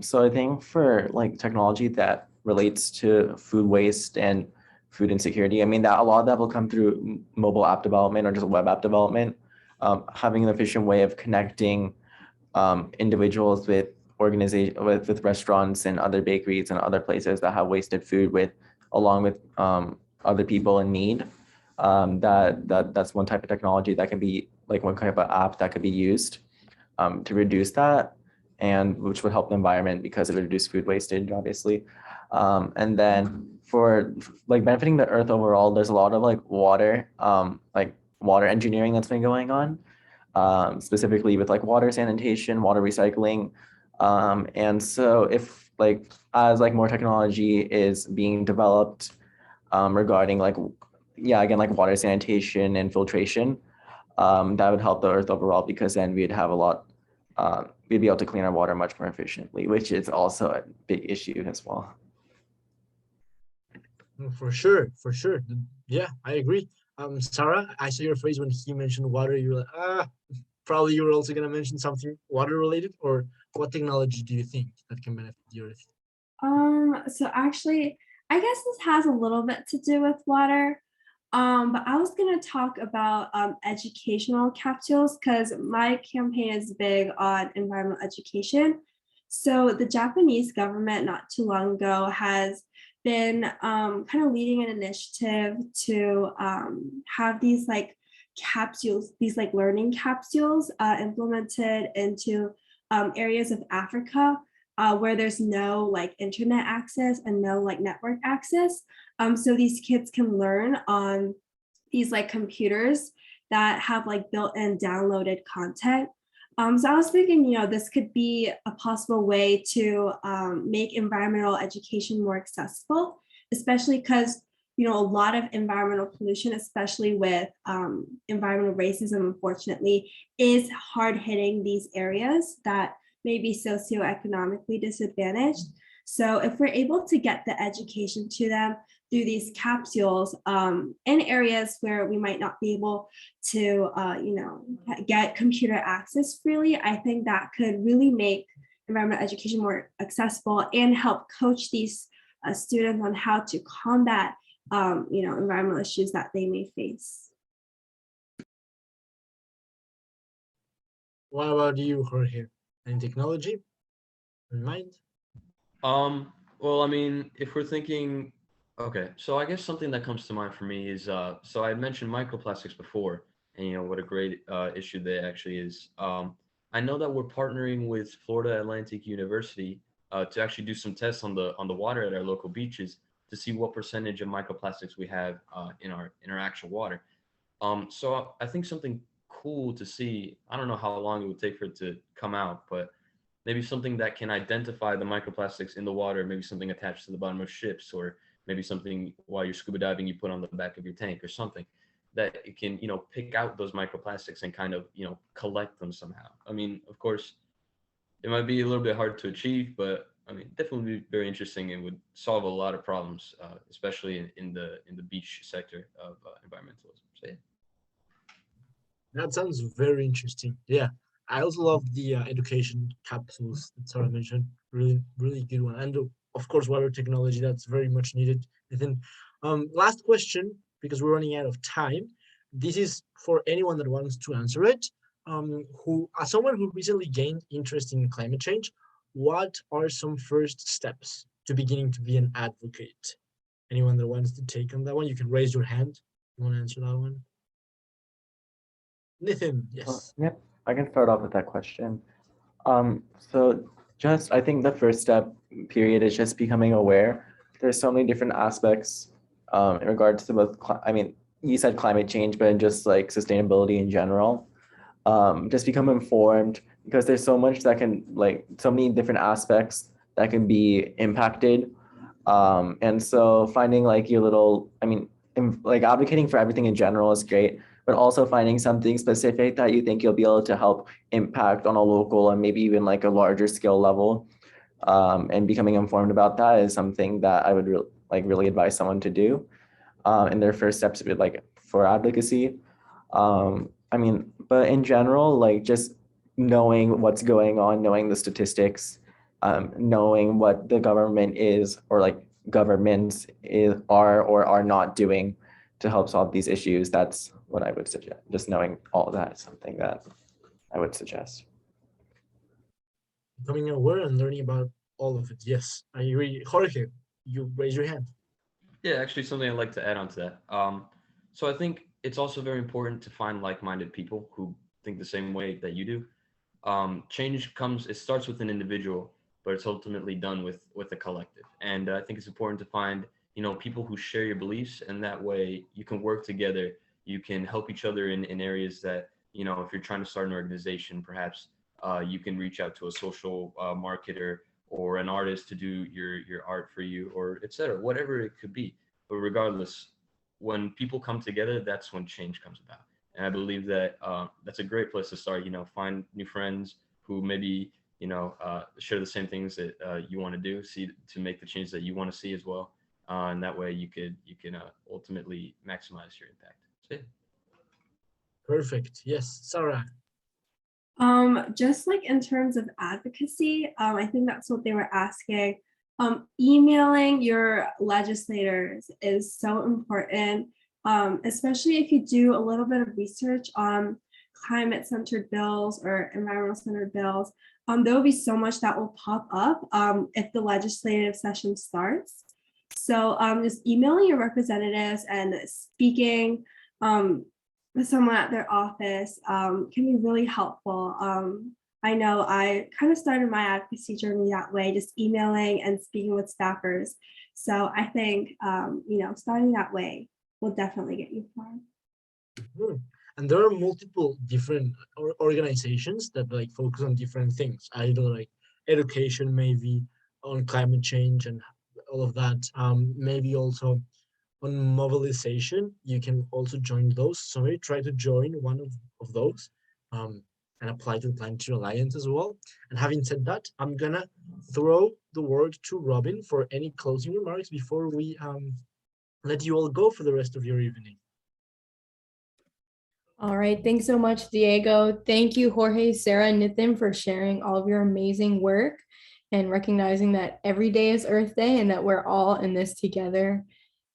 So I think for like technology that relates to food waste and food insecurity, I mean that a lot of that will come through mobile app development or just web app development. Having an efficient way of connecting individuals with with restaurants and other bakeries and other places that have wasted food along with other people in need. That's one type of technology that can be like one type of app that could be used to reduce that, and which would help the environment because it would reduce food wastage, obviously. And then for like benefiting the Earth overall, there's a lot of like water engineering that's been going on, specifically with like water sanitation, water recycling. And so if like as like more technology is being developed regarding like like water sanitation and filtration, that would help the Earth overall, because then we'd have a lot, we'd be able to clean our water much more efficiently, which is also a big issue as well. For sure. Yeah, I agree. Sarah, I saw your face when he mentioned water. You were like, probably you were also gonna mention something water related, or what technology do you think that can benefit the Earth? So actually, I guess this has a little bit to do with water. But I was gonna talk about educational capsules, because my campaign is big on environmental education. So the Japanese government not too long ago has been kind of leading an initiative to have these like capsules, these like learning capsules implemented into areas of Africa where there's no like internet access and no like network access. So these kids can learn on these like computers that have like built-in downloaded content. So I was thinking, this could be a possible way to make environmental education more accessible, especially because a lot of environmental pollution, especially with environmental racism, unfortunately, is hard hitting these areas that may be socioeconomically disadvantaged. So if we're able to get the education to them through these capsules in areas where we might not be able to, get computer access freely, I think that could really make environmental education more accessible and help coach these students on how to combat environmental issues that they may face. What about you, Jorge? Any technology in mind? Well, I mean, if we're thinking, okay, so I guess something that comes to mind for me is, so I mentioned microplastics before, and what a great issue that actually is. I know that we're partnering with Florida Atlantic University to actually do some tests on the water at our local beaches to see what percentage of microplastics we have in our actual water. So I think something cool to see. I don't know how long it would take for it to come out, but maybe something that can identify the microplastics in the water, maybe something attached to the bottom of ships, or maybe something while you're scuba diving you put on the back of your tank or something that it can, pick out those microplastics and kind of, collect them somehow. I mean, of course, it might be a little bit hard to achieve, but I mean, definitely be very interesting and would solve a lot of problems, especially in the beach sector of environmentalism. So, yeah. That sounds very interesting. Yeah, I also love the education capsules that Sarah mentioned. Really, really good one. And of course, water technology, that's very much needed. I think. Last question, because we're running out of time. This is for anyone that wants to answer it. Who, as someone who recently gained interest in climate change, what are some first steps to beginning to be an advocate? Anyone that wants to take on that one, you can raise your hand. You want to answer that one? Nathan, yes. Yep, I can start off with that question. So just, I think the first step period is just becoming aware. There's so many different aspects in regards to both, you said climate change, but just like sustainability in general. Just become informed, because there's so much that can, so many different aspects that can be impacted. And so finding your little, advocating for everything in general is great, but also finding something specific that you think you'll be able to help impact on a local and maybe even a larger scale level, and becoming informed about that is something that I would really advise someone to do in their first steps for advocacy. But in general, just knowing what's going on, knowing the statistics, knowing what the government is, or governments are or are not doing to help solve these issues. That's what I would suggest. Just knowing all of that is something that I would suggest. Becoming aware and learning about all of it. Yes, I agree. Jorge, you raise your hand. Yeah, actually, something I'd like to add on to that. So I think it's also very important to find like-minded people who think the same way that you do. Change it starts with an individual, but it's ultimately done with a collective. And I think it's important to find, people who share your beliefs, and that way you can work together. You can help each other in areas that, if you're trying to start an organization, perhaps you can reach out to a social marketer or an artist to do your art for you, or et cetera, whatever it could be. But regardless, when people come together, that's when change comes about. And I believe that that's a great place to start. Find new friends who maybe share the same things that you want to do, to make the change that you want to see as well. And that way you can ultimately maximize your impact. So, yeah. Perfect. Yes, Sarah. Just in terms of advocacy, I think that's what they were asking. Emailing your legislators is so important, especially if you do a little bit of research on climate-centered bills or environmental-centered bills. There will be so much that will pop up if the legislative session starts. So just emailing your representatives and speaking with someone at their office can be really helpful. I know I kind of started my advocacy journey that way, just emailing and speaking with staffers. So I think, starting that way will definitely get you far. And there are multiple different organizations that focus on different things, either education, maybe on climate change and all of that. Maybe also on mobilization. You can also join those. So maybe try to join one of those and apply to the Planetary Alliance as well. And having said that, I'm gonna throw the word to Robin for any closing remarks before we let you all go for the rest of your evening. All right, thanks so much, Diego. Thank you, Jorge, Sarah, and Nithin for sharing all of your amazing work and recognizing that every day is Earth Day and that we're all in this together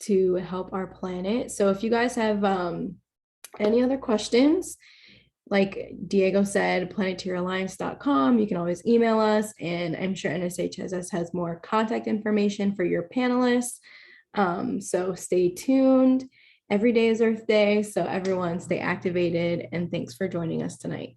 to help our planet. So if you guys have any other questions, like Diego said, planetaryalliance.com, you can always email us, and I'm sure NSHSS has more contact information for your panelists. So stay tuned. Every day is Earth Day, so everyone stay activated, and thanks for joining us tonight.